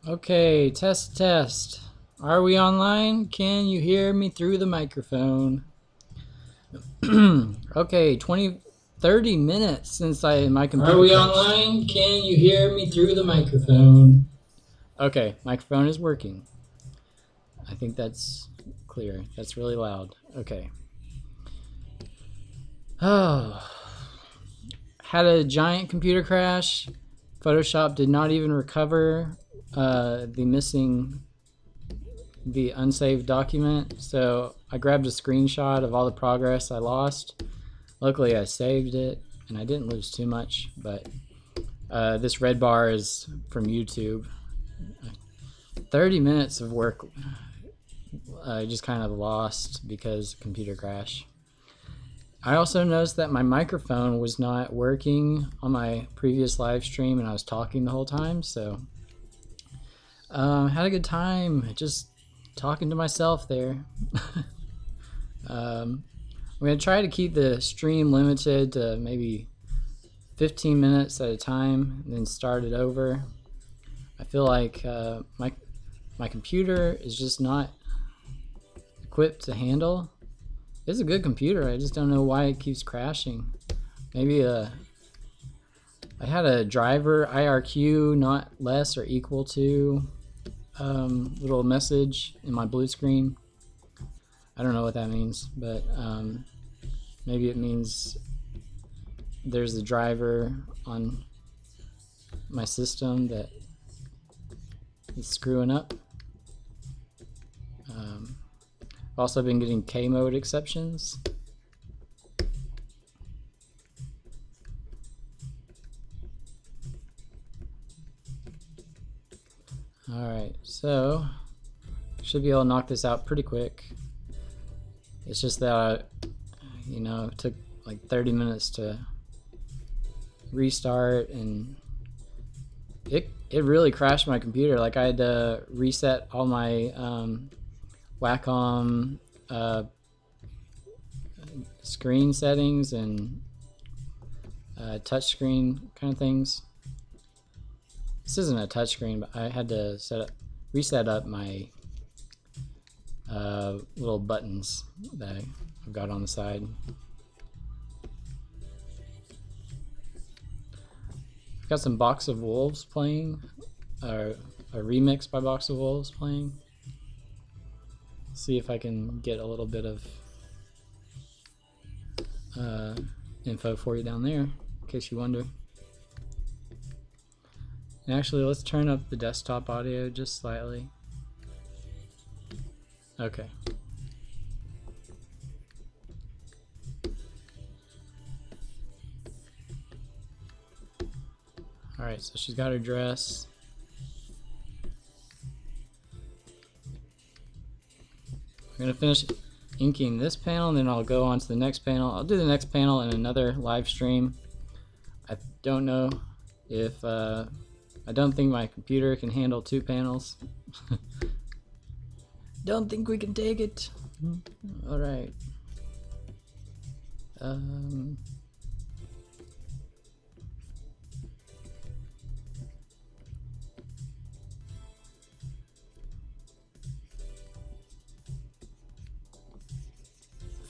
Okay, test test. Are we online? Can you hear me through the microphone? Okay, 30 minutes since my computer. Are we crashed. online? Can you hear me through the microphone? Okay, microphone is working. I think that's clear. That's really loud. Okay. Oh, had a giant computer crash. Photoshop did not even recover the unsaved document. So I grabbed a screenshot of all the progress I lost. Luckily, I saved it and I didn't lose too much. But this red bar is from YouTube. 30 minutes of work I just kind of lost because computer crash. I also noticed that my microphone was not working on my previous live stream and I was talking the whole time. So had a good time just talking to myself there. I'm going to try to keep the stream limited to maybe 15 minutes at a time and then start it over. I feel like my computer is just not equipped to handle. It's a good computer, I just don't know why it keeps crashing. Maybe I had a driver IRQ not less or equal to little message in my blue screen. I don't know what that means, but maybe it means there's a driver on my system that is screwing up. I've also been getting K mode exceptions. Alright, so should be able to knock this out pretty quick. It's just that it took like 30 minutes to restart and it really crashed my computer. Like I had to reset all my Wacom screen settings and touchscreen kind of things. This isn't a touchscreen, but I had to reset up my little buttons that I've got on the side. I've got some Box of Wolves playing, or a remix by Box of Wolves playing. See if I can get a little bit of info for you down there, in case you wonder. And actually, let's turn up the desktop audio just slightly. Okay. Alright, so she's got her dress. I'm going to finish inking this panel and then I'll go on to the next panel. I'll do the next panel in another live stream. I don't know if I don't think my computer can handle 2 panels. Don't think we can take it. Alright.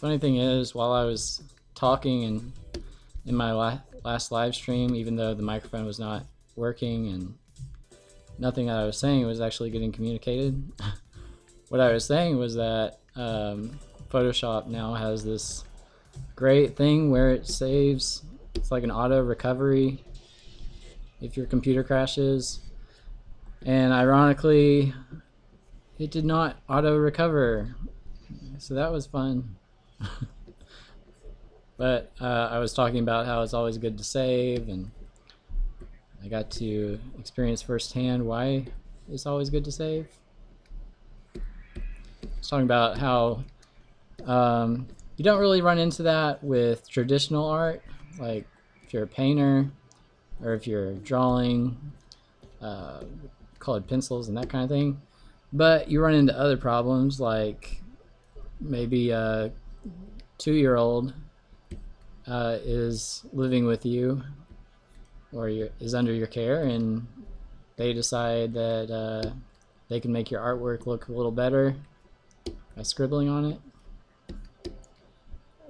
Funny thing is, while I was talking and in my last live stream, even though the microphone was not working and nothing that I was saying was actually getting communicated, what I was saying was that Photoshop now has this great thing where it saves. It's like an auto recovery if your computer crashes, and ironically it did not auto recover, so that was fun. But I was talking about how it's always good to save, and I got to experience firsthand why it's always good to save. I was talking about how you don't really run into that with traditional art, like if you're a painter or if you're drawing colored pencils and that kind of thing. But you run into other problems, like maybe a 2-year-old is living with you or is under your care, and they decide that they can make your artwork look a little better by scribbling on it,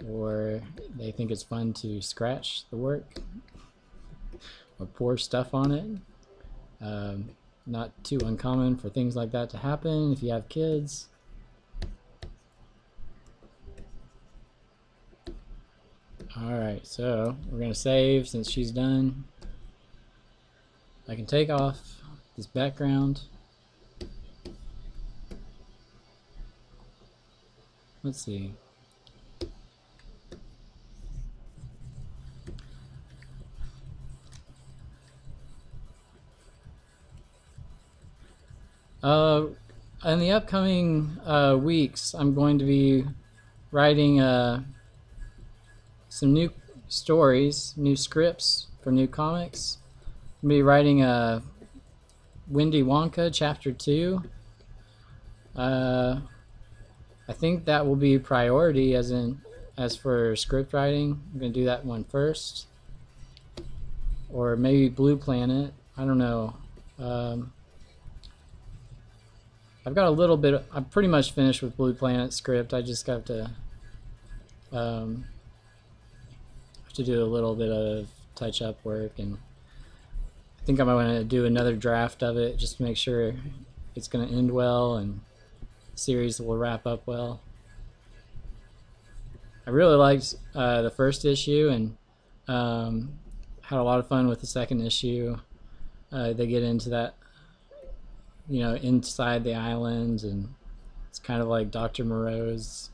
or they think it's fun to scratch the work or pour stuff on it. Not too uncommon for things like that to happen if you have kids. Alright, so we're going to save since she's done. I can take off this background. Let's see. In the upcoming weeks, I'm going to be writing some new stories, new scripts for new comics. I'm going to be writing Windy Wonka Chapter 2. I think that will be priority as for script writing. I'm going to do that one first. Or maybe Blue Planet. I don't know. I've got a little bit. I'm pretty much finished with Blue Planet script. I just got to do a little bit of touch-up work, and I think I'm going to do another draft of it just to make sure it's going to end well and the series will wrap up well. I really liked the first issue and had a lot of fun with the second issue. They get into that, you know, inside the island, and it's kind of like Dr. Moreau's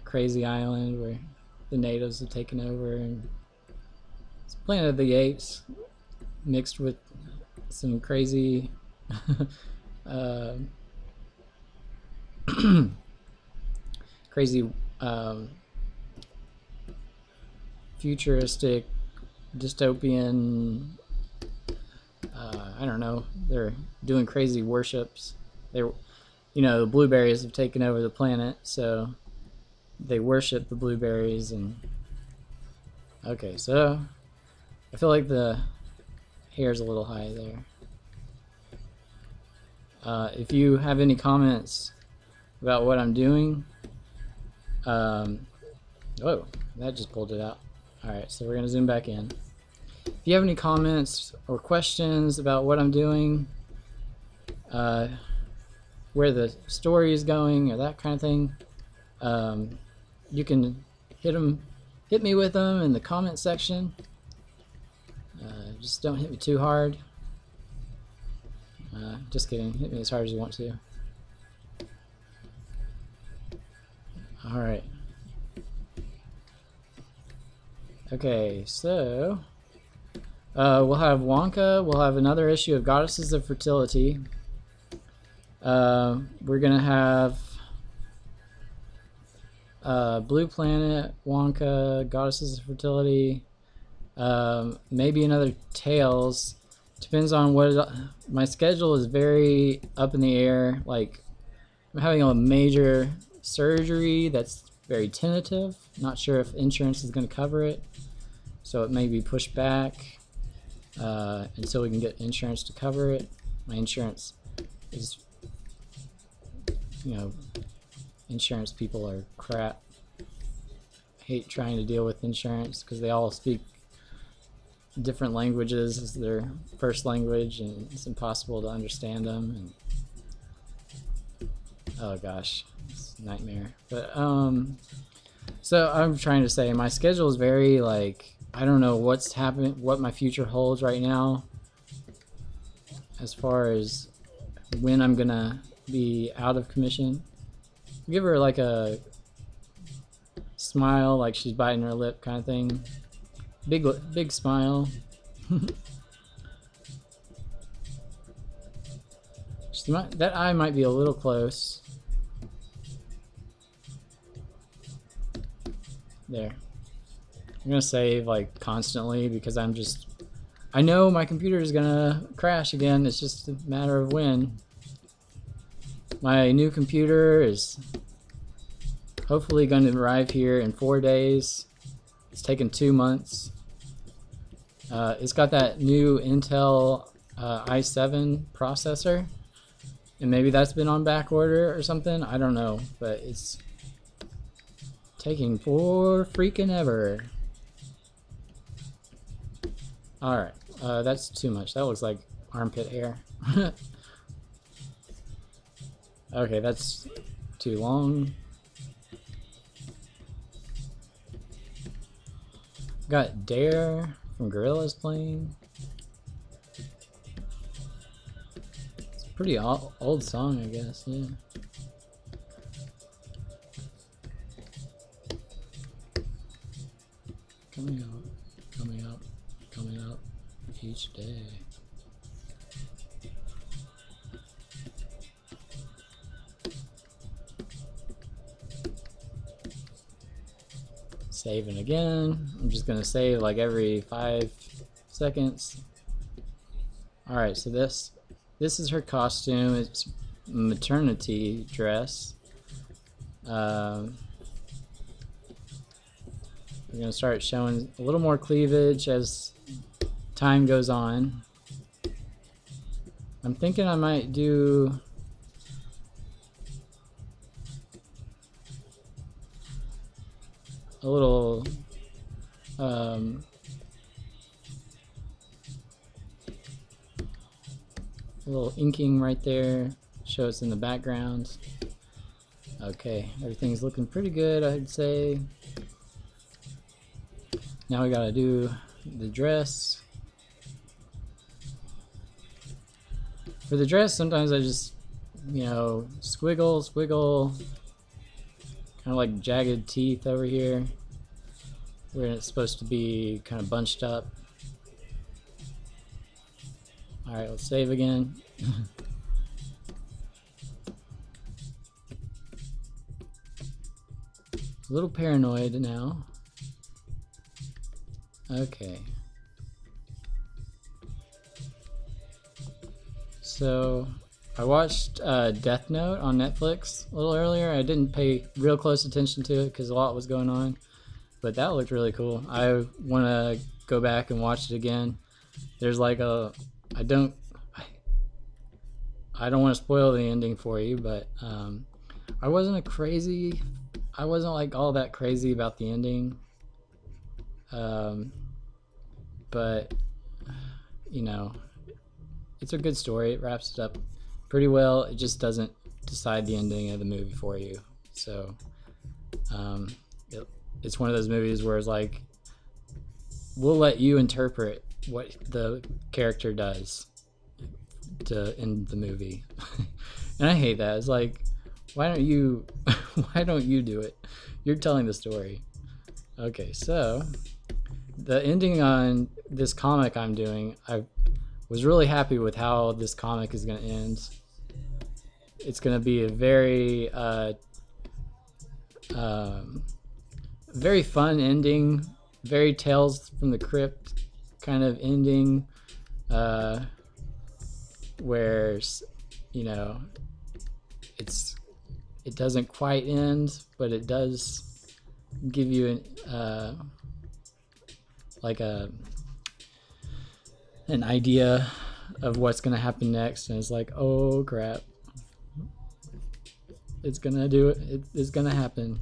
crazy island where the natives have taken over, and it's Planet of the Apes mixed with some crazy crazy futuristic dystopian, I don't know, they're doing crazy worships. They're, you know, the blueberries have taken over the planet, so they worship the blueberries. And okay, so I feel like the hair's a little high there. If you have any comments about what I'm doing, oh, that just pulled it out. Alright, so we're gonna zoom back in. If you have any comments or questions about what I'm doing, where the story is going, or that kind of thing, you can hit me with them in the comment section. Just don't hit me too hard. Just kidding. Hit me as hard as you want to. Alright. Okay, so we'll have Wonka. We'll have another issue of Goddesses of Fertility. We're gonna have Blue Planet, Wonka, Goddesses of Fertility, maybe another Tales. Depends on what my schedule is very up in the air. Like, I'm having a major surgery that's very tentative. Not sure if insurance is going to cover it, so it may be pushed back until we can get insurance to cover it. My insurance is, you know, insurance people are crap. I hate trying to deal with insurance because they all speak different languages as their first language, and it's impossible to understand them. And oh gosh, it's a nightmare. But so I'm trying to say my schedule is very, like, I don't know what's happening, what my future holds right now as far as when I'm gonna be out of commission. Give her like a smile, like she's biting her lip kind of thing. Big smile. That eye might be a little close. There. I'm gonna save like constantly because I know my computer is gonna crash again. It's just a matter of when. My new computer is hopefully going to arrive here in 4 days. It's taken 2 months. It's got that new Intel i7 processor, and maybe that's been on back order or something. I don't know, but it's taking for freaking ever. Alright, that's too much. That looks like armpit hair. Okay, that's too long. Got Dare from Gorillaz playing. It's a pretty old song, I guess, yeah. Coming up, coming up, coming up each day. Saving again. I'm just gonna save like every 5 seconds. Alright, so this is her costume. It's maternity dress. We're gonna start showing a little more cleavage as time goes on. I'm thinking I might do a little inking right there, show us in the background. Okay, everything's looking pretty good, I'd say. Now we gotta do the dress. For the dress, sometimes I just, you know, squiggle, kind of like jagged teeth over here, where it's supposed to be kind of bunched up. Alright, let's save again. A little paranoid now. Okay. So I watched Death Note on Netflix a little earlier. I didn't pay real close attention to it because a lot was going on, but that looked really cool. I want to go back and watch it again. There's like a, I don't want to spoil the ending for you, but I wasn't like all that crazy about the ending. But you know, it's a good story. It wraps it up pretty well. It just doesn't decide the ending of the movie for you. So it's one of those movies where it's like, we'll let you interpret what the character does to end the movie. And I hate that. It's like, why don't you do it? You're telling the story. Okay, so the ending on this comic I'm doing, I was really happy with how this comic is going to end. It's going to be a very very fun ending, very Tales from the Crypt kind of ending, where, you know, it doesn't quite end, but it does give you an idea of what's gonna happen next, and it's like, oh crap, it's gonna do it. It's gonna happen.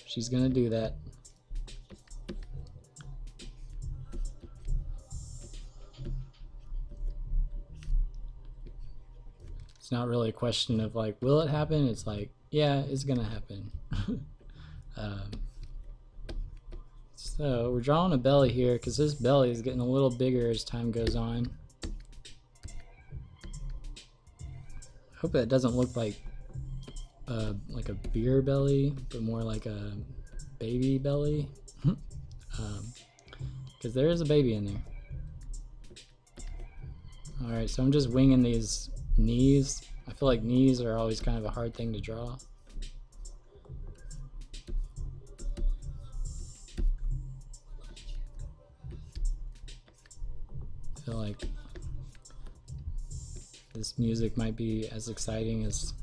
She's gonna do that. It's not really a question of like, will it happen? It's like, yeah, it's gonna happen. So we're drawing a belly here because this belly is getting a little bigger as time goes on. I hope that doesn't look like a beer belly, but more like a baby belly, because there is a baby in there. Alright, so I'm just winging these knees. I feel like knees are always kind of a hard thing to draw. I feel like this music might be as exciting as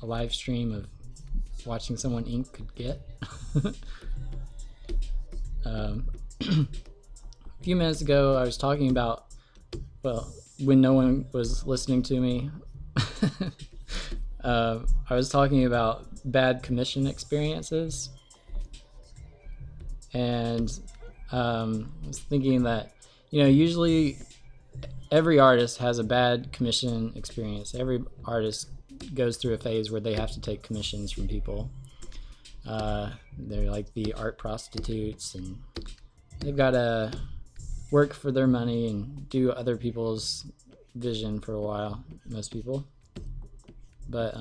a live stream of watching someone ink could get. A few minutes ago I was talking about well, when no one was listening to me, I was talking about bad commission experiences, and I was thinking that, usually every artist has a bad commission experience. Every artist goes through a phase where they have to take commissions from people. They're like the art prostitutes, and they've got to work for their money and do other people's vision for a while, most people. But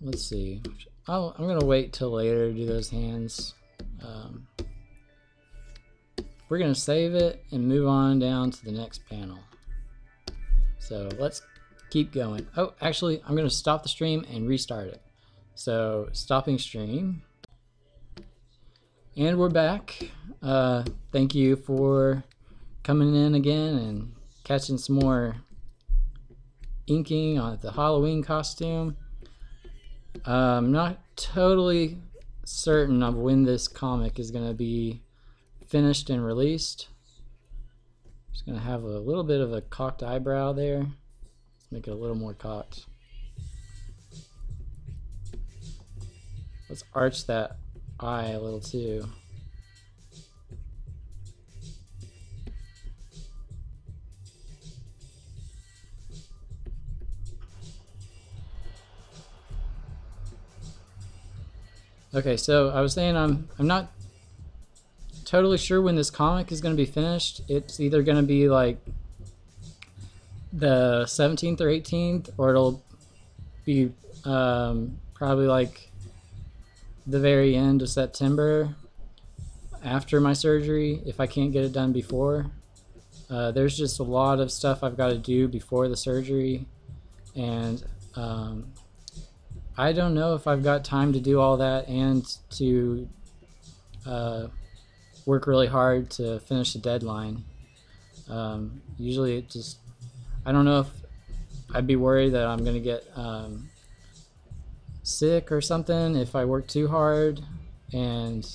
let's see. I'm gonna wait till later to do those hands. We're gonna save it and move on down to the next panel. So let's keep going. Oh, actually, I'm gonna stop the stream and restart it. So stopping stream. And we're back. Thank you for coming in again and catching some more inking on the Halloween costume. I'm not totally certain of when this comic is going to be finished and released. Just going to have a little bit of a cocked eyebrow there. Let's make it a little more cocked. Let's arch that eye a little too. Okay, so I was saying I'm not totally sure when this comic is going to be finished. It's either going to be like the 17th or 18th, or it'll be probably like the very end of September after my surgery, if I can't get it done before. There's just a lot of stuff I've got to do before the surgery, and I don't know if I've got time to do all that and to work really hard to finish the deadline. Usually it just, I don't know if I'd be worried that I'm gonna get sick or something if I work too hard, and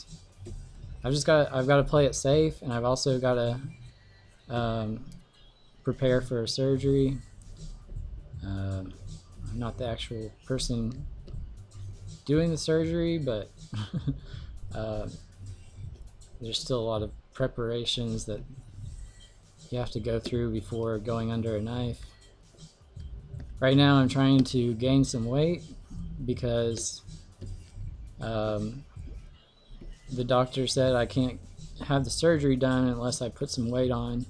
I've got to play it safe, and I've also got to prepare for surgery. I'm not the actual person doing the surgery, but there's still a lot of preparations that you have to go through before going under a knife. Right now I'm trying to gain some weight because the doctor said I can't have the surgery done unless I put some weight on.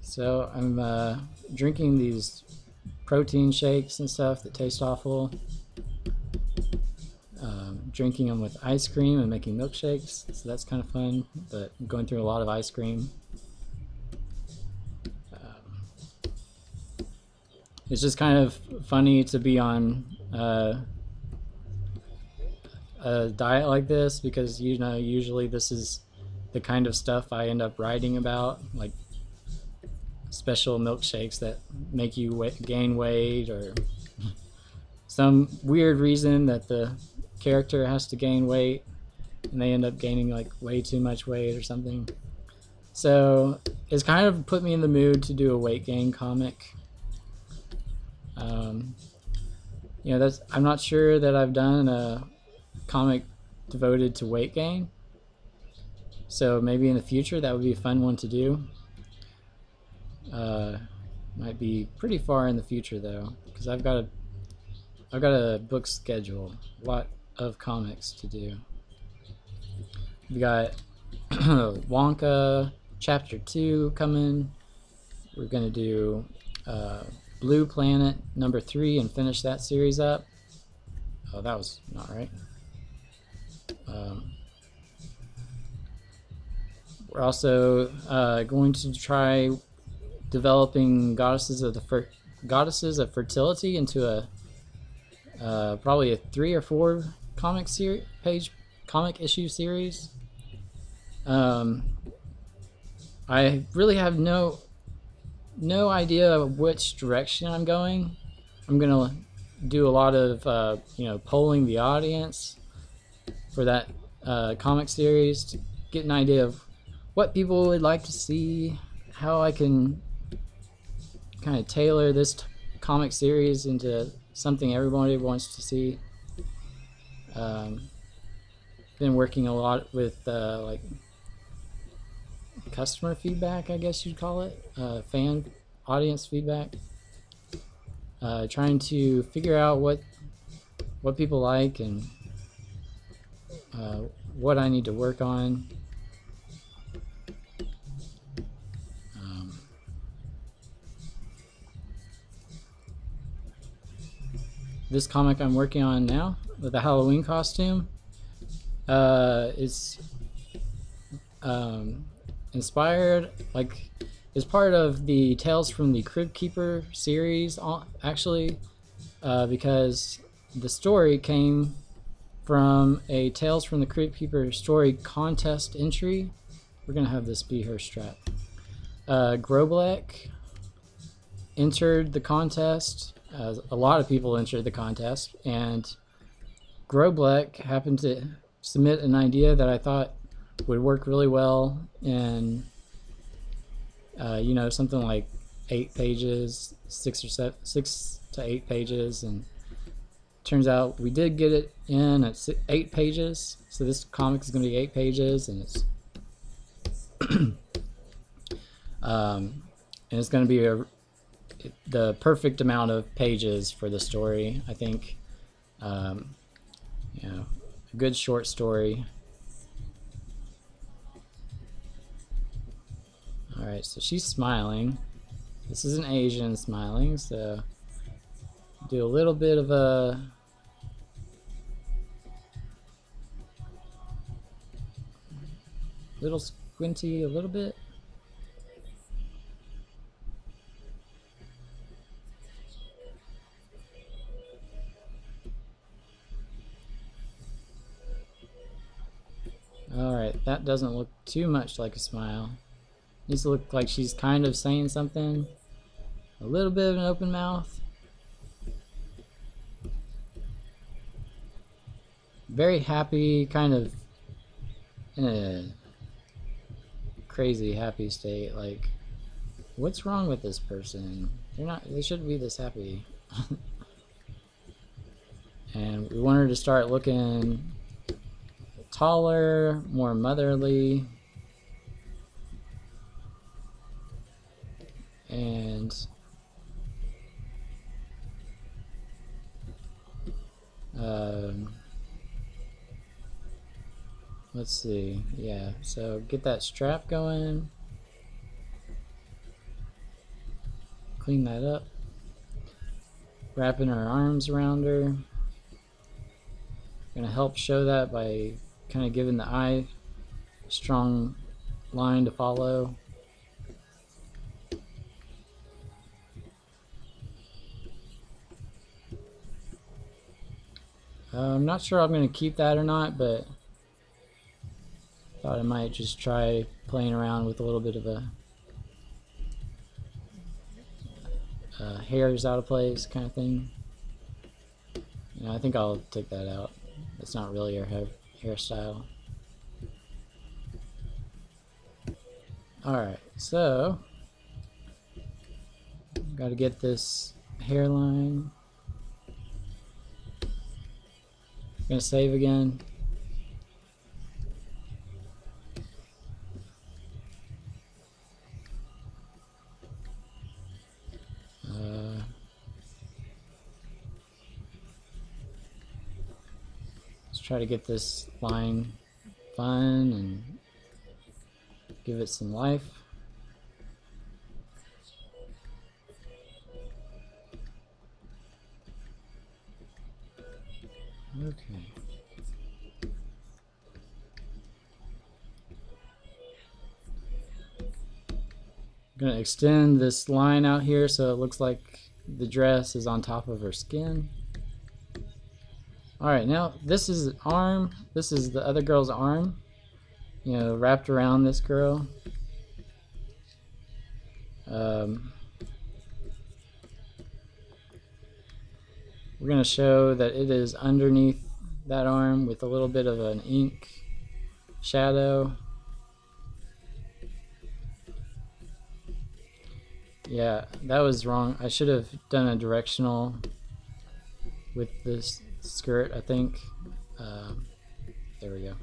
So I'm drinking these protein shakes and stuff that taste awful. Drinking them with ice cream and making milkshakes, so that's kind of fun, but I'm going through a lot of ice cream. It's just kind of funny to be on a diet like this, because usually this is the kind of stuff I end up writing about, like special milkshakes that make you gain weight, or some weird reason that the character has to gain weight and they end up gaining like way too much weight or something. So it's kind of put me in the mood to do a weight gain comic. I'm not sure that I've done a comic devoted to weight gain, so maybe in the future that would be a fun one to do. Might be pretty far in the future though, because I've got a book schedule, a lot of comics to do. We got Wonka Chapter 2 coming. We're gonna do Blue Planet number 3 and finish that series up. Oh, that was not right. We're also going to try developing Goddesses of Fertility into a probably a 3 or 4 comic issue series. I really have no idea which direction I'm going. I'm gonna do a lot of polling the audience for that comic series get an idea of what people would like to see, how I can kind of tailor this comic series into something everybody wants to see. Been working a lot with like customer feedback, I guess you'd call it, fan audience feedback. Trying to figure out what people like and what I need to work on. This comic I'm working on now with the Halloween costume is inspired, like, is part of the Tales from the Crypt Keeper series, actually, because the story came from a Tales from the Crypt Keeper story contest entry. We're gonna have this be her strap. Grobleck entered the contest. A lot of people entered the contest, and Grobleck happened to submit an idea that I thought would work really well in, you know, something like 8 pages, 6 to 8 pages, and turns out we did get it in at 8 pages. So this comic is going to be 8 pages, and it's and it's going to be the perfect amount of pages for the story, I think. You know, a good short story. Alright, so she's smiling. This is an Asian smiling, so do a little bit of a little squinty, a little bit. Alright, that doesn't look too much like a smile. Needs to look like she's kind of saying something. A little bit of an open mouth. Very happy, kind of in a crazy happy state. Like, what's wrong with this person? They shouldn't be this happy. And we want her to start looking taller, more motherly, and let's see, yeah, so get that strap going, clean that up, wrapping her arms around her. Gonna help show that by kind of giving the eye a strong line to follow. I'm not sure I'm going to keep that or not, but thought I might just try playing around with a little bit of a hair's out of place kind of thing. You know, I think I'll take that out. It's not really her hairstyle. Alright, so got to get this hairline. Gonna save again. Let's try to get this line fun and give it some life. Okay. I'm gonna extend this line out here so it looks like the dress is on top of her skin. Alright, now this is an arm. This is the other girl's arm, you know, wrapped around this girl. We're going to show that it is underneath that arm with a little bit of an ink shadow. Yeah, that was wrong. I should have done a directional with this skirt, I think. There we go.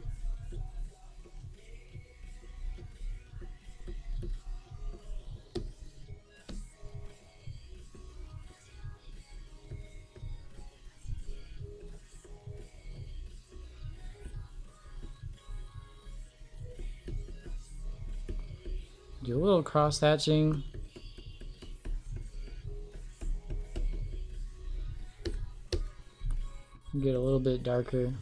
Do a little cross hatching. Get a little bit darker.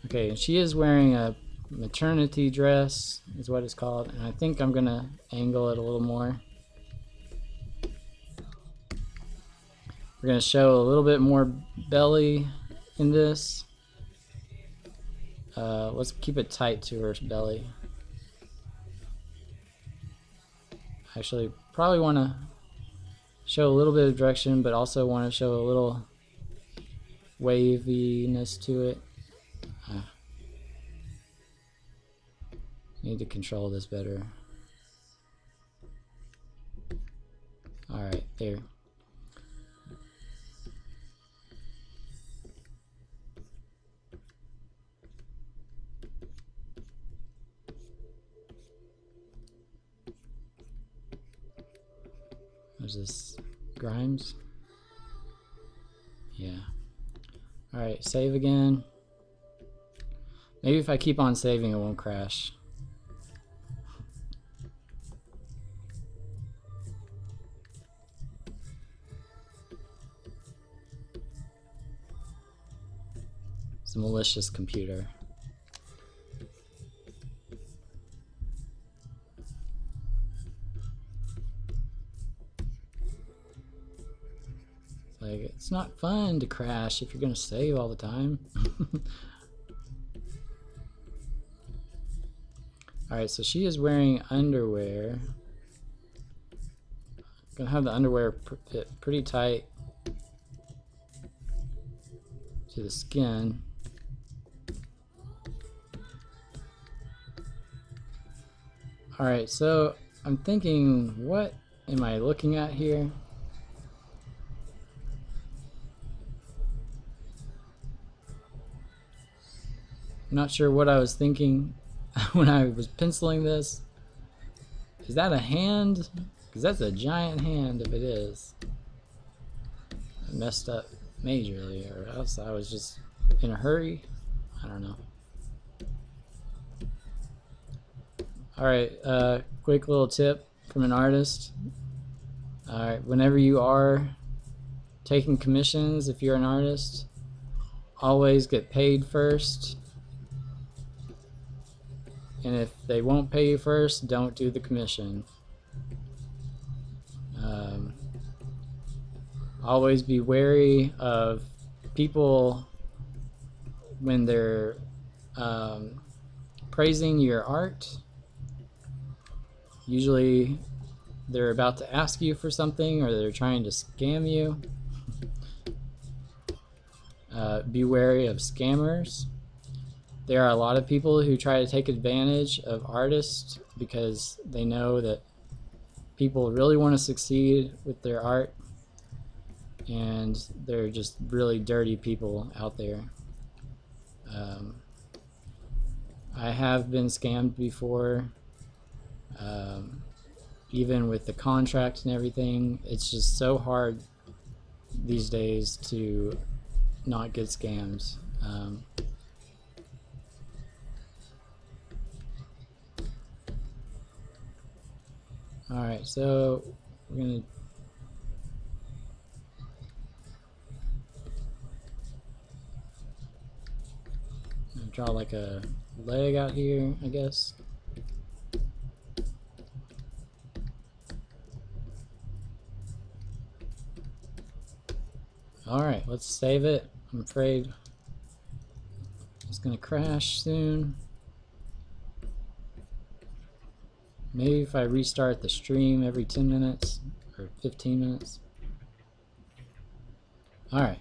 Okay, and she is wearing a maternity dress, is what it's called, and I think I'm gonna angle it a little more. We're gonna show a little bit more belly in this. Let's keep it tight to her belly. Actually, probably want to show a little bit of direction, but also want to show a little waviness to it. Need to control this better. Alright, there. There's this Grimes. Yeah. Alright, save again. Maybe if I keep on saving it won't crash. It's a malicious computer. Like, it's not fun to crash if you're gonna save all the time. Alright, so she is wearing underwear. I'm gonna have the underwear fit pretty tight to the skin. Alright, so I'm thinking, what am I looking at here? I'm not sure what I was thinking when I was penciling this. Is that a hand? Because that's a giant hand if it is. I messed up majorly, or else I was just in a hurry. I don't know. Alright, quick little tip from an artist. Alright, whenever you are taking commissions, if you're an artist, always get paid first. And if they won't pay you first, don't do the commission. Always be wary of people when they're praising your art. Usually they're about to ask you for something, or they're trying to scam you. Be wary of scammers. There are a lot of people who try to take advantage of artists because they know that people really want to succeed with their art, and they're just really dirty people out there. I have been scammed before, even with the contract and everything. It's just so hard these days to not get scammed. Alright, so we're gonna draw like a leg out here, I guess. Alright, let's save it. I'm afraid it's gonna crash soon. Maybe if I restart the stream every 10 minutes or 15 minutes. Alright.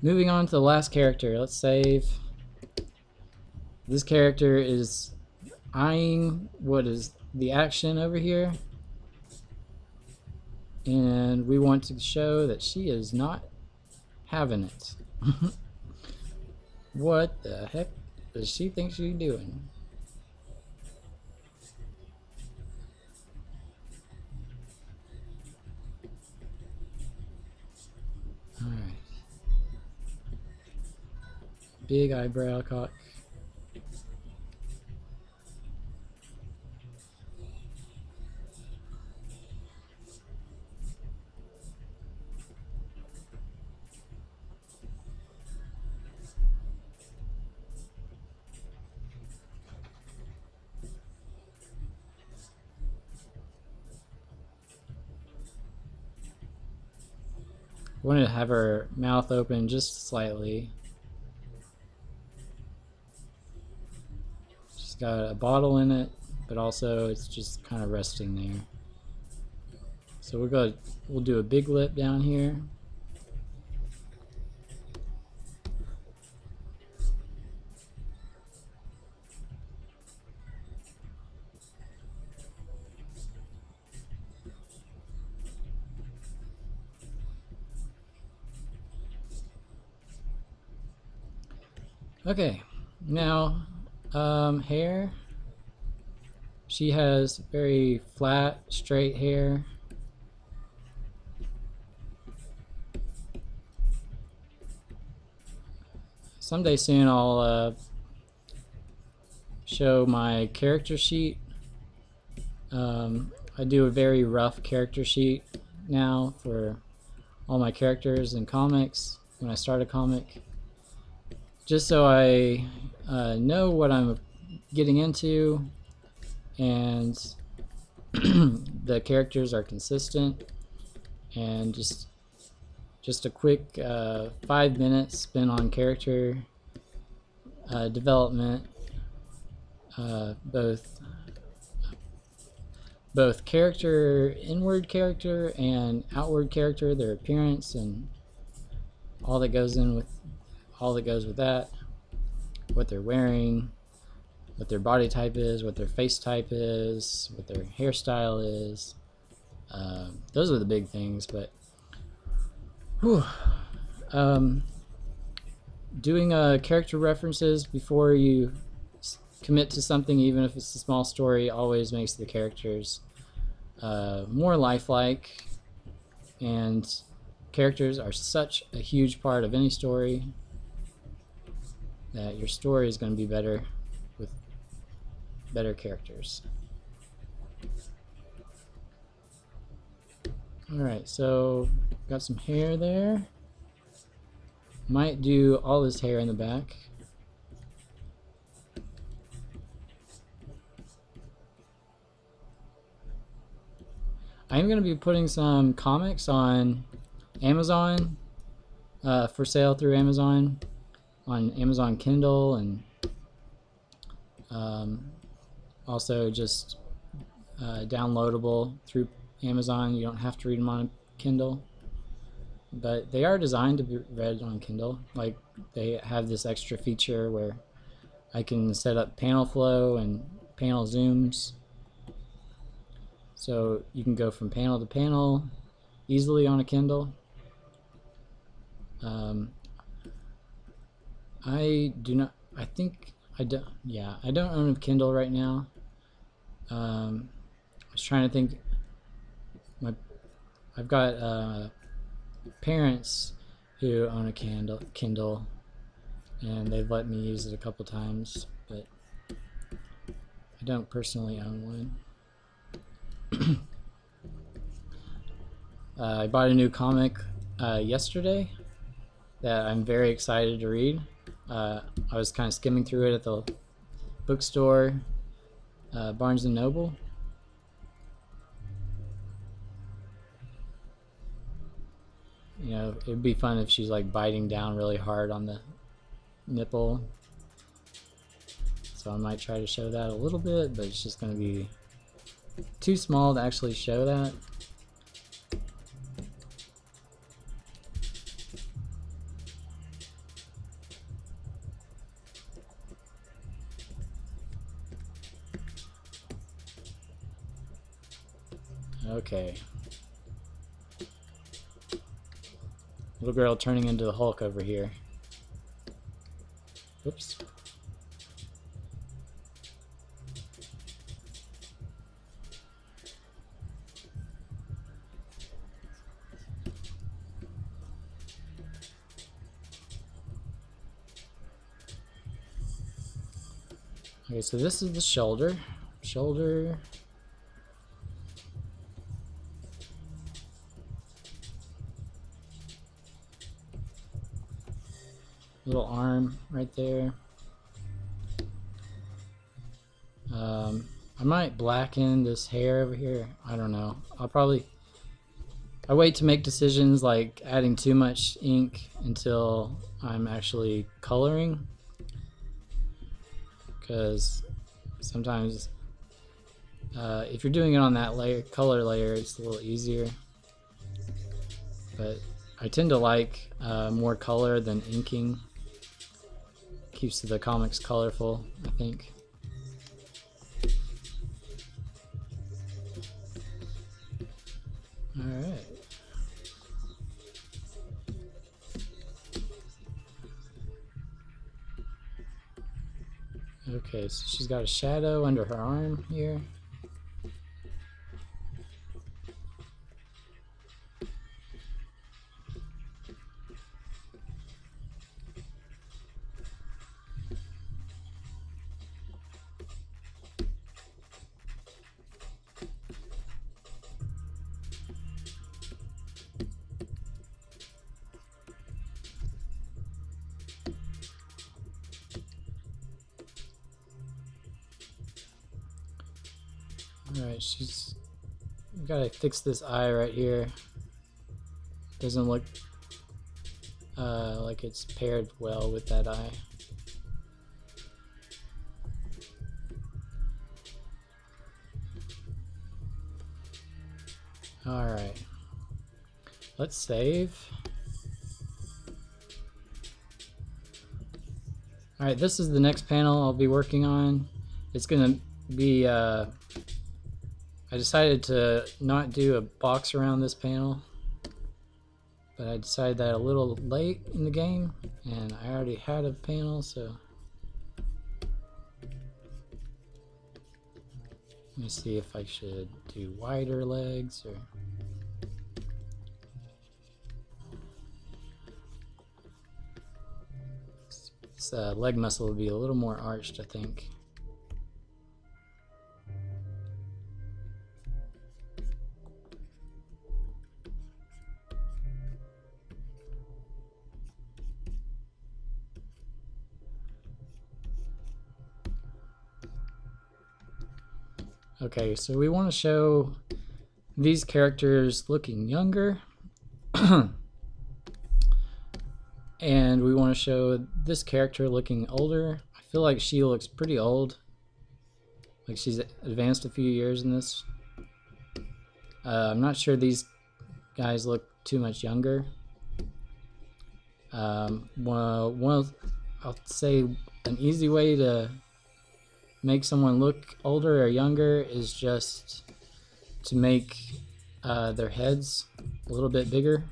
Moving on to the last character. Let's save. This character is eyeing what is the action over here. And we want to show that she is not having it. What the heck does she think she's doing? Alright. Big eyebrow cock. I wanted to have her mouth open just slightly. She's got a bottle in it, but also it's just kind of resting there. So we'll do a big lip down here. Okay, now hair. She has very flat, straight hair. Someday soon I'll show my character sheet. I do a very rough character sheet now for all my characters in comics when I start a comic, just so I know what I'm getting into and the characters are consistent, and just a quick 5 minutes spent on character development, both character, inward character and outward character, their appearance and all that goes with that, what they're wearing, what their body type is, what their face type is, what their hairstyle is. Those are the big things, but doing character references before you commit to something, even if it's a small story, always makes the characters more lifelike, and characters are such a huge part of any story that your story is going to be better with better characters. Alright, so got some hair there. Might do all this hair in the back. I'm going to be putting some comics on Amazon, for sale through Amazon, on Amazon Kindle, and also just downloadable through Amazon. You don't have to read them on Kindle, but they are designed to be read on Kindle. Like, they have this extra feature where I can set up panel flow and panel zooms, so you can go from panel to panel easily on a Kindle. I don't own a Kindle right now. I was trying to think. I've got parents who own a Kindle, and they've let me use it a couple times, but I don't personally own one. I bought a new comic yesterday that I'm very excited to read. I was kind of skimming through it at the bookstore, Barnes & Noble. You know, it'd be fun if she's like biting down really hard on the nipple. So I might try to show that a little bit, but it's just going to be too small to actually show that. Okay. Little girl turning into the Hulk over here. Oops. Okay, so this is the shoulder. Shoulder. Little arm right there. I might blacken this hair over here. I don't know. I wait to make decisions like adding too much ink until I'm actually coloring, because sometimes if you're doing it on that layer, color layer, it's a little easier. But I tend to like more color than inking. Keeps the comics colorful, I think. Alright. Okay, so she's got a shadow under her arm here. Alright, she's gotta fix this eye right here. Doesn't look like it's paired well with that eye. Alright, let's save. Alright, this is the next panel I'll be working on. It's gonna be I decided to not do a box around this panel, but I decided that a little late in the game, and I already had a panel, so let me see if I should do wider legs or this leg muscle will be a little more arched, I think. Okay, so we want to show these characters looking younger, and we want to show this character looking older. I feel like she looks pretty old, like she's advanced a few years in this. I'm not sure these guys look too much younger. Well, I'll say an easy way to make someone look older or younger is just to make their heads a little bit bigger.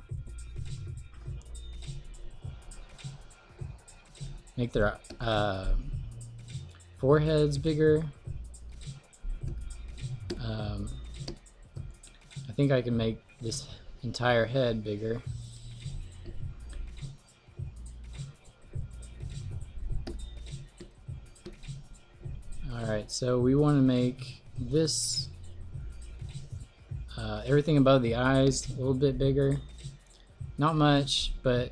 Make their foreheads bigger. I think I can make this entire head bigger. Alright, so we want to make this, everything above the eyes a little bit bigger. Not much, but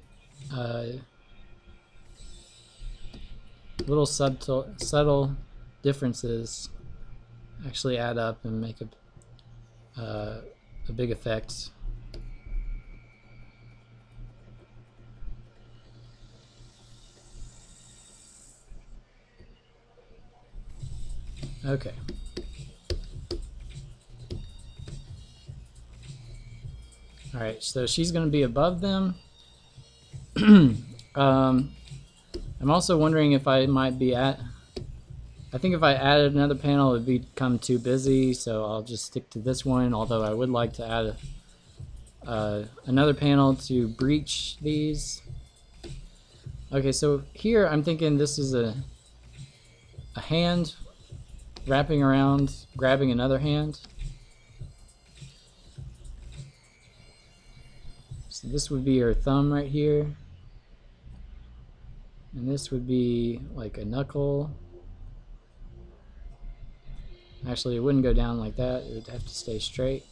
little subtle differences actually add up and make a big effect. Okay. Alright, so she's going to be above them. I'm also wondering if I might be I think if I added another panel, it would become too busy, so I'll just stick to this one, although I would like to add another panel to breach these. Okay, so here I'm thinking this is a hand wrapping around, grabbing another hand. So this would be her thumb right here. And this would be like a knuckle. Actually, it wouldn't go down like that. It would have to stay straight.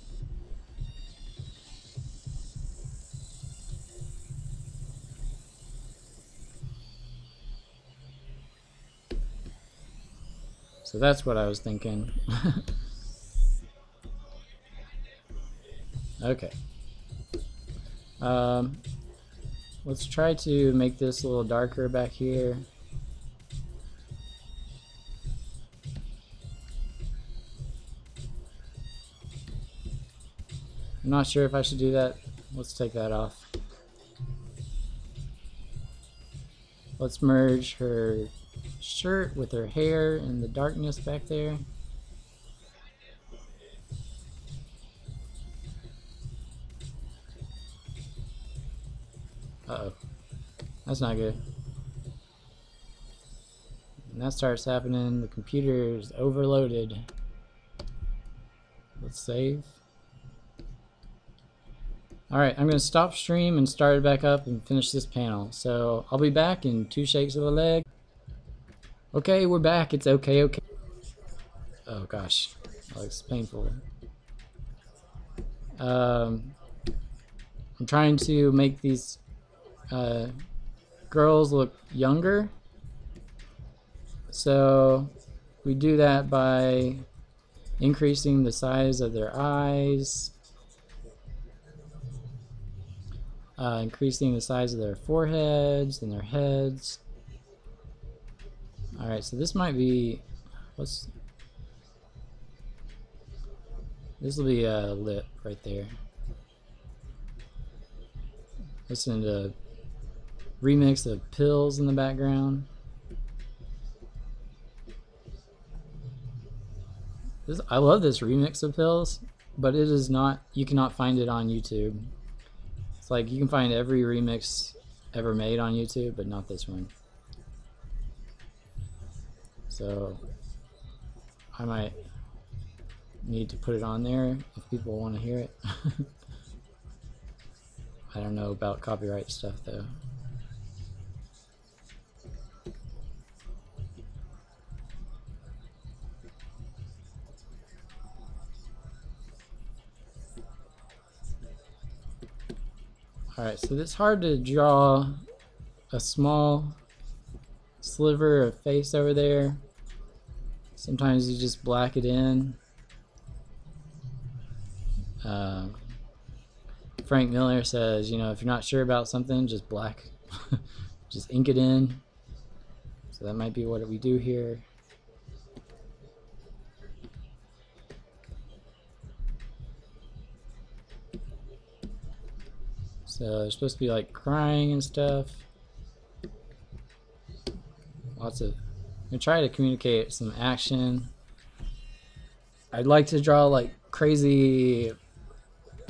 So that's what I was thinking. Okay. Let's try to make this a little darker back here. I'm not sure if I should do that. Let's take that off. Let's merge her shirt with her hair and the darkness back there. Uh-oh. That's not good. And that starts happening. The computer is overloaded. Let's save. Alright, I'm going to stop stream and start it back up and finish this panel. So I'll be back in 2 shakes of a leg. Okay, we're back. It's okay. Oh gosh, that looks painful. I'm trying to make these girls look younger. So we do that by increasing the size of their eyes, increasing the size of their foreheads and their heads. Alright, so this might be, this will be a lip right there. Listen to remix of Pills in the background. I love this remix of Pills, but it is not, you cannot find it on YouTube. It's like you can find every remix ever made on YouTube, but not this one. So I might need to put it on there if people want to hear it. I don't know about copyright stuff though. Alright, so it's hard to draw a small sliver of face over there. Sometimes you just black it in. Frank Miller says, you know, if you're not sure about something, just just ink it in. So that might be what we do here. So they're supposed to be like crying and stuff. I'm gonna try to communicate some action. I'd like to draw like crazy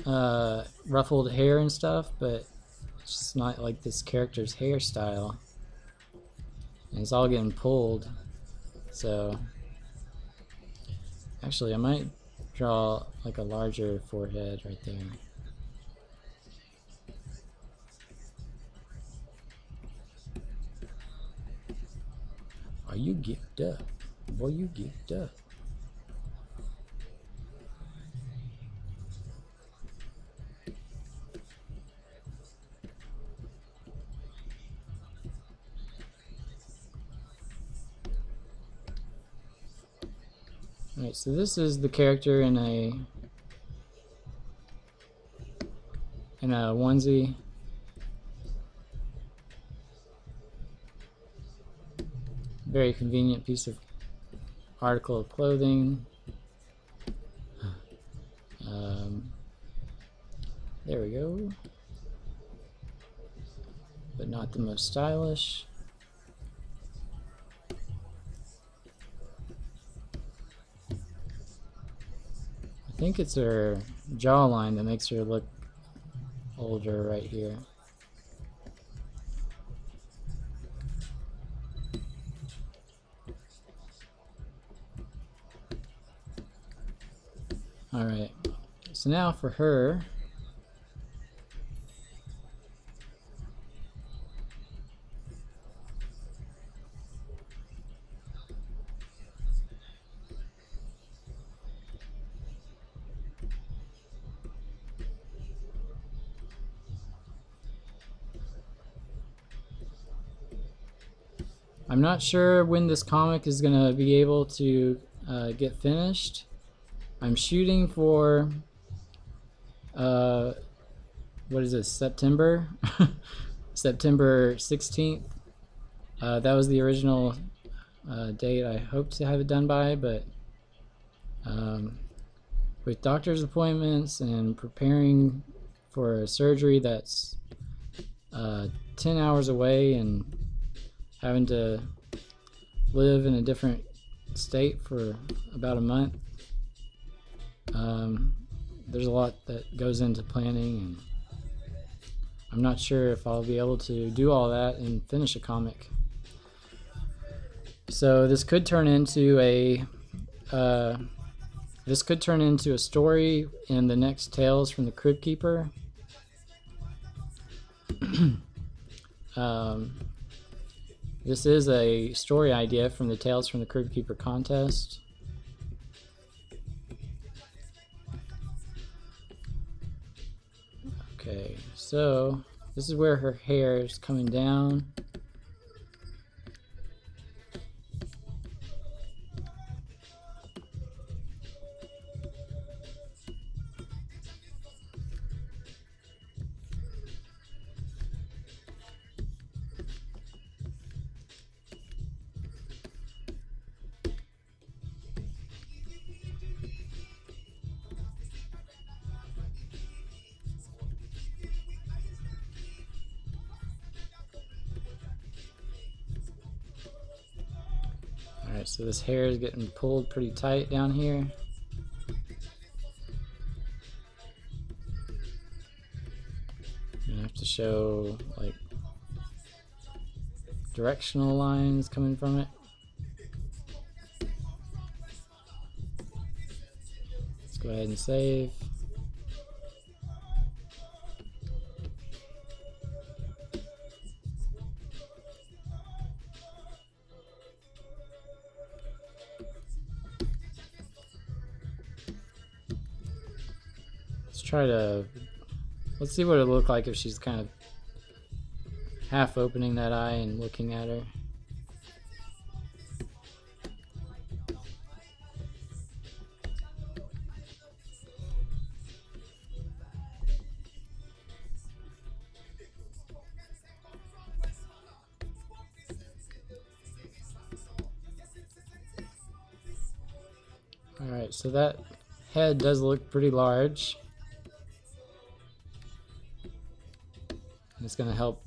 ruffled hair and stuff, but it's just not like this character's hairstyle. And it's all getting pulled. So actually I might draw like a larger forehead right there. Are you geeked up? Boy, you geeked up. Alright, so this is the character in a onesie. Very convenient piece of article of clothing. There we go. But not the most stylish. think it's her jawline that makes her look older right here. Alright, so now for her, I'm not sure when this comic is going to be able to get finished. I'm shooting for, what is this, September? September 16th. That was the original date I hoped to have it done by, but with doctor's appointments and preparing for a surgery that's 10 hours away and having to live in a different state for about a month, there's a lot that goes into planning, and I'm not sure if I'll be able to do all that and finish a comic. So this could turn into a story in the next Tales from the Crypt Keeper. This is a story idea from the Tales from the Crypt Keeper contest. Okay, so this is where her hair is coming down. Alright, so this hair is getting pulled pretty tight down here. I'm gonna have to show like directional lines coming from it. Let's go ahead and save. Let's see what it looked like if she's kind of half opening that eye and looking at her. Alright, so that head does look pretty large. It's going to help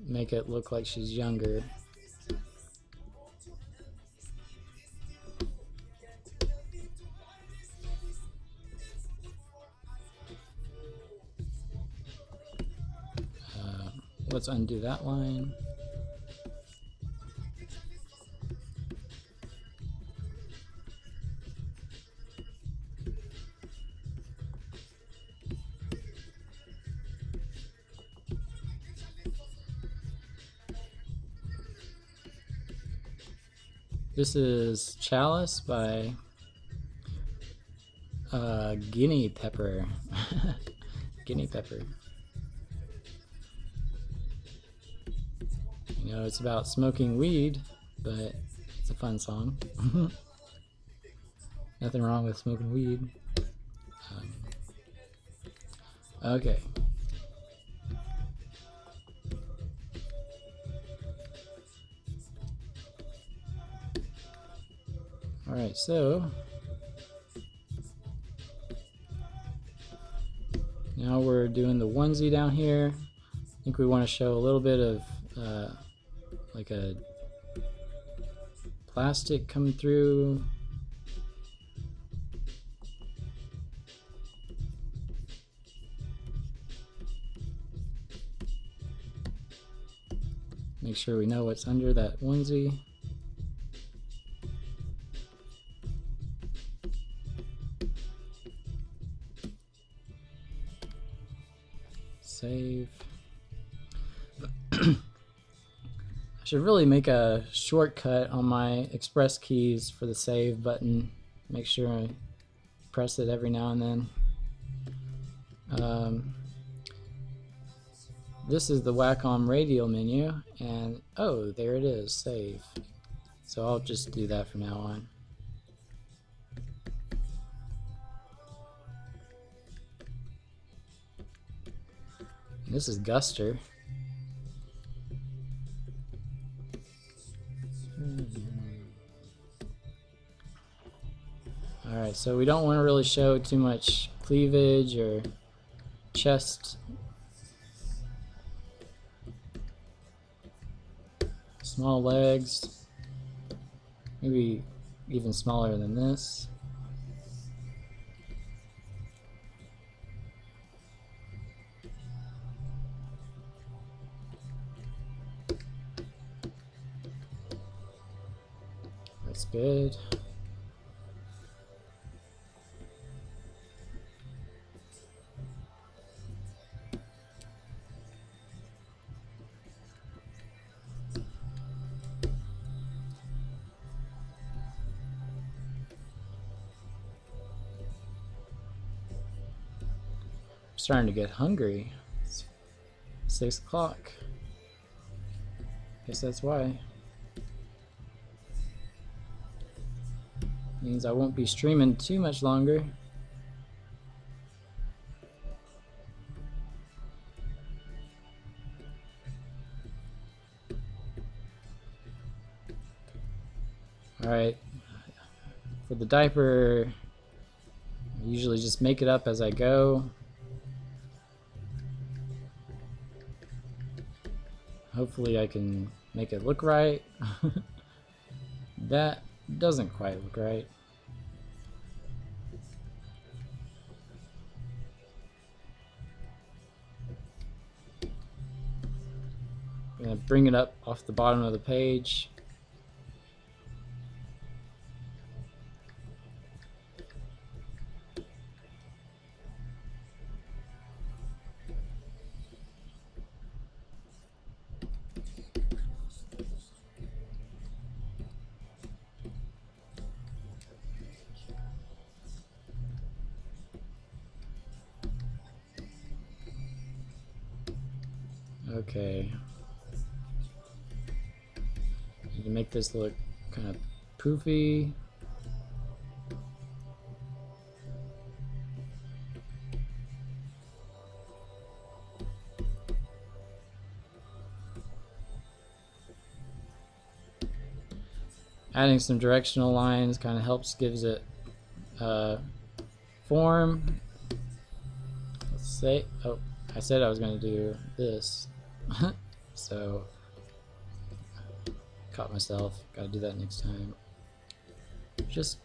make it look like she's younger. Let's undo that line. This is Chalice by Guinea Pepper. Guinea Pepper. You know, it's about smoking weed, but it's a fun song. Nothing wrong with smoking weed. Okay. Alright, so now we're doing the onesie down here. I think we want to show a little bit of like a plastic coming through. Make sure we know what's under that onesie. Save. I should really make a shortcut on my express keys for the save button. Make sure I press it every now and then. This is the Wacom radial menu, and oh, there it is, save. So I'll just do that from now on. And this is Guster. Alright, so we don't want to really show too much cleavage or chest. Small legs, maybe even smaller than this. That's good. Starting to get hungry. It's 6 o'clock. Guess that's why. Means I won't be streaming too much longer. Alright. For the diaper, I usually just make it up as I go. Hopefully I can make it look right. That doesn't quite look right. I'm going to bring it up off the bottom of the page. Okay. You can make this look kind of poofy. Adding some directional lines kind of helps, gives it form. Let's say, oh, I said I was going to do this. So caught myself. Got to do that next time. Just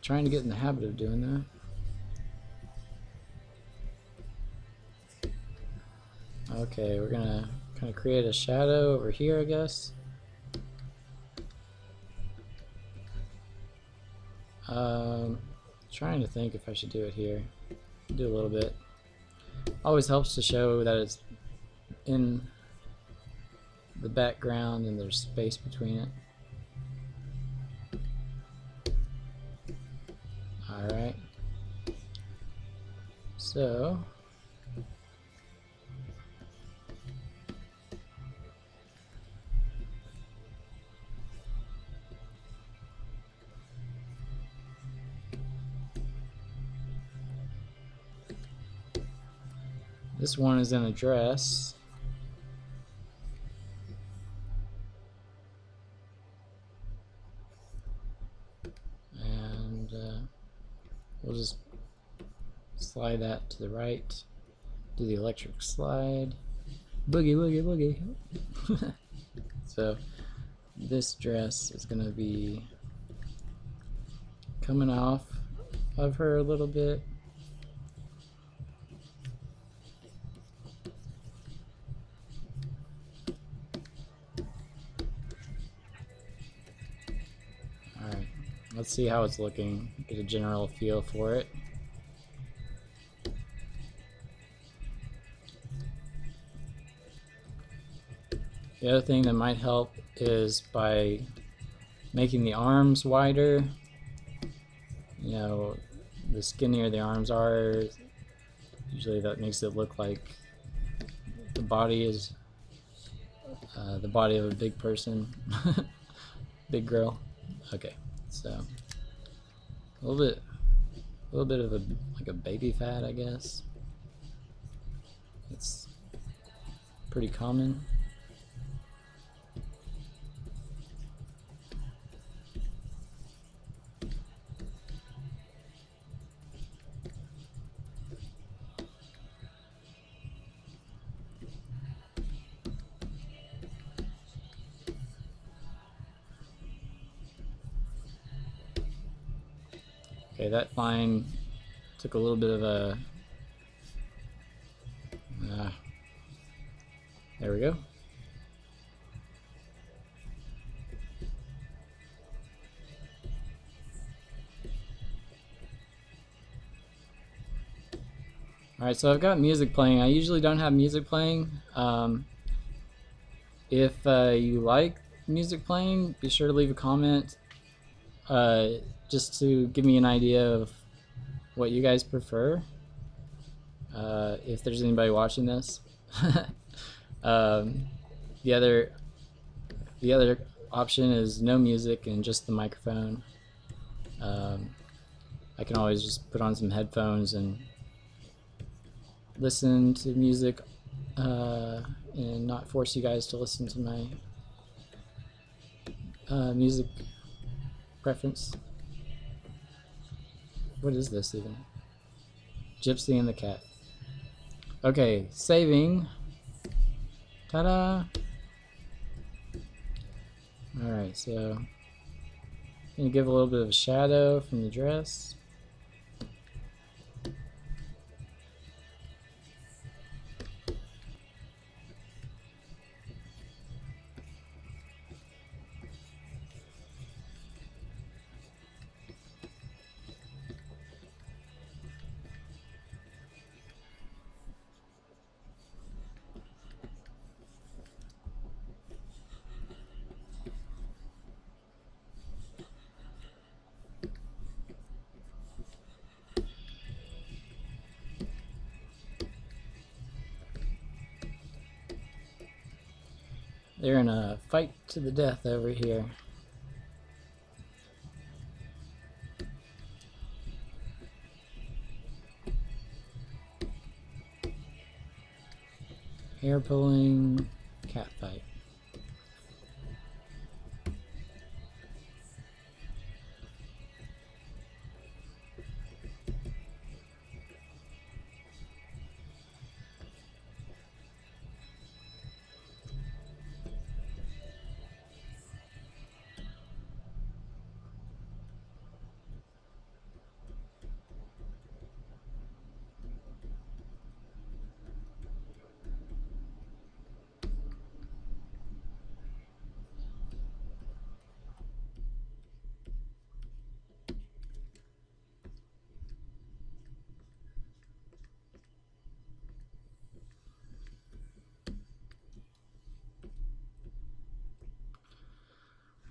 trying to get in the habit of doing that. Okay, we're gonna kind of create a shadow over here, I guess. Trying to think if I should do it here. Do a little bit. Always helps to show that it's in the background and there's space between it. Alright. So this one is in a dress. And we'll just slide that to the right. Do the electric slide. Boogie, boogie, boogie. So this dress is going to be coming off of her a little bit. let's see how it's looking, get a general feel for it. The other thing that might help is by making the arms wider. You know, the skinnier the arms are, usually that makes it look like the body is the body of a big person, big girl. Okay, so a little bit of like a baby fat, I guess. It's pretty common. Okay, that line took a little bit of a... there we go. Alright, so I've got music playing. I usually don't have music playing. If you like music playing, be sure to leave a comment just to give me an idea of what you guys prefer. If there's anybody watching this. The other option is no music and just the microphone. I can always just put on some headphones and listen to music and not force you guys to listen to my music preference. What is this even? Gypsy and the Cat. Okay, saving. Ta-da! Alright, so I'm gonna give a little bit of a shadow from the dress. They're in a fight to the death over here. Hair pulling, cat fight.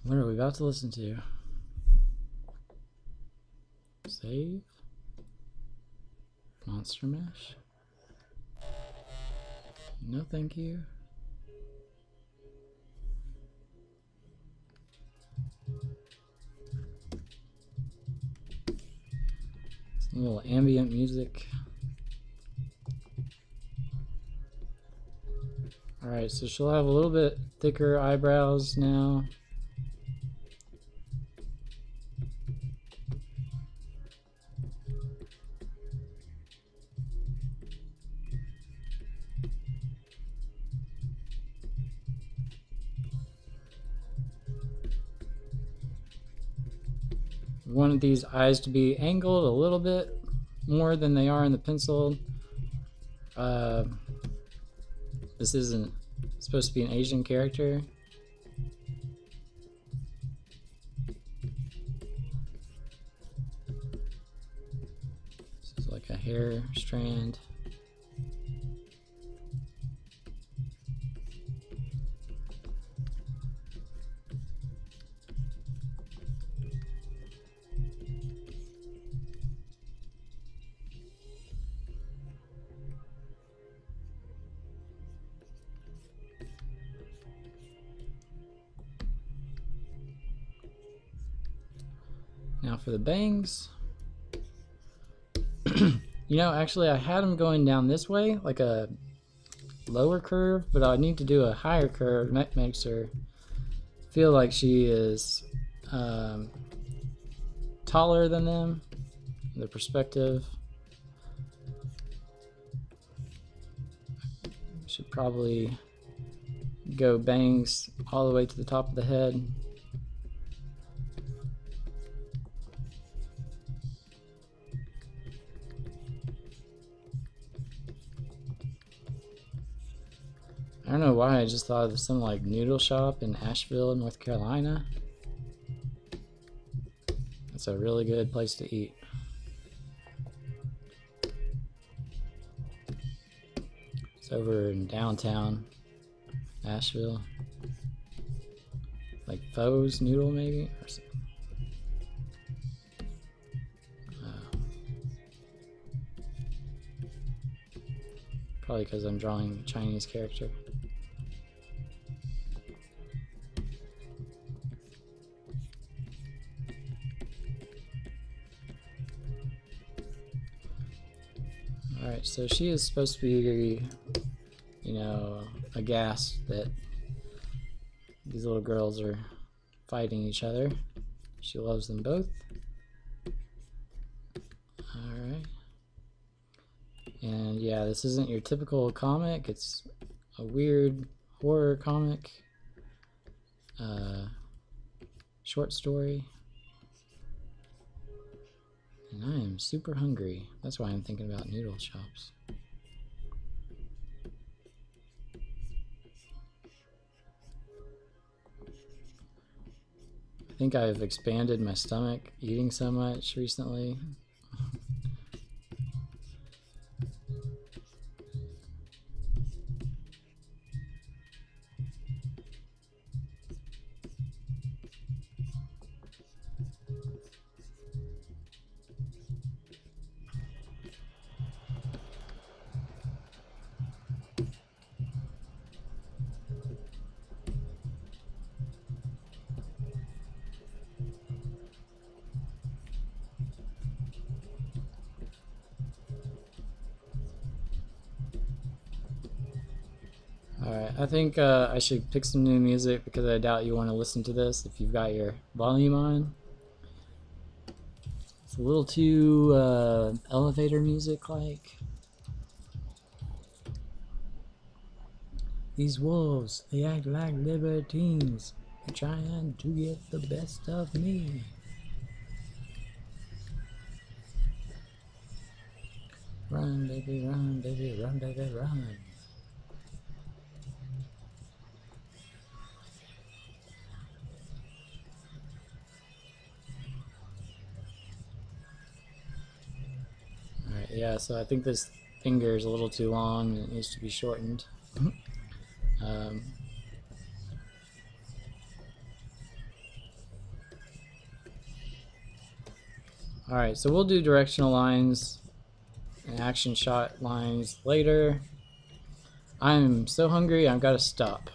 What are we about to listen to? Save? Monster Mash? No thank you. Some little ambient music. Alright, so she'll have a little bit thicker eyebrows now. We wanted these eyes to be angled a little bit more than they are in the pencil. This isn't supposed to be an Asian character. hair strand. Now for the bangs. You know, actually I had them going down this way, like a lower curve, but I need to do a higher curve. That makes her feel like she is taller than them, the perspective. Should probably go bangs all the way to the top of the head. I don't know why, I just thought of some like noodle shop in Asheville, North Carolina. It's a really good place to eat. It's over in downtown Asheville. Like Foe's Noodle maybe? Or something. Probably because I'm drawing a Chinese character. Alright, so she is supposed to be, you know, aghast that these little girls are fighting each other. She loves them both. Alright. And yeah, this isn't your typical comic, it's a weird horror comic. Short story. And I am super hungry. That's why I'm thinking about noodle shops. I think I've expanded my stomach eating so much recently. Alright, I think I should pick some new music because I doubt you want to listen to this if you've got your volume on. It's a little too elevator music like. These wolves, they act like libertines. They're trying to get the best of me. Run, baby, run, baby, run, baby, run. Alright, yeah, so I think this finger is a little too long and it needs to be shortened. Alright, so we'll do directional lines and action shot lines later. I'm so hungry, I've got to stop.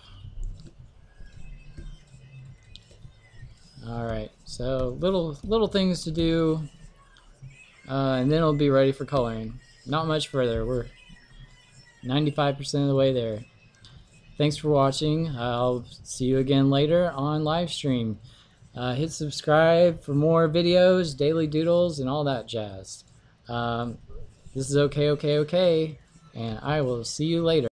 Alright, so little things to do, and then it'll be ready for coloring. Not much further, we're 95% of the way there. Thanks for watching. I'll see you again later on live stream. Hit subscribe for more videos, daily doodles, and all that jazz. This is okay, and I will see you later.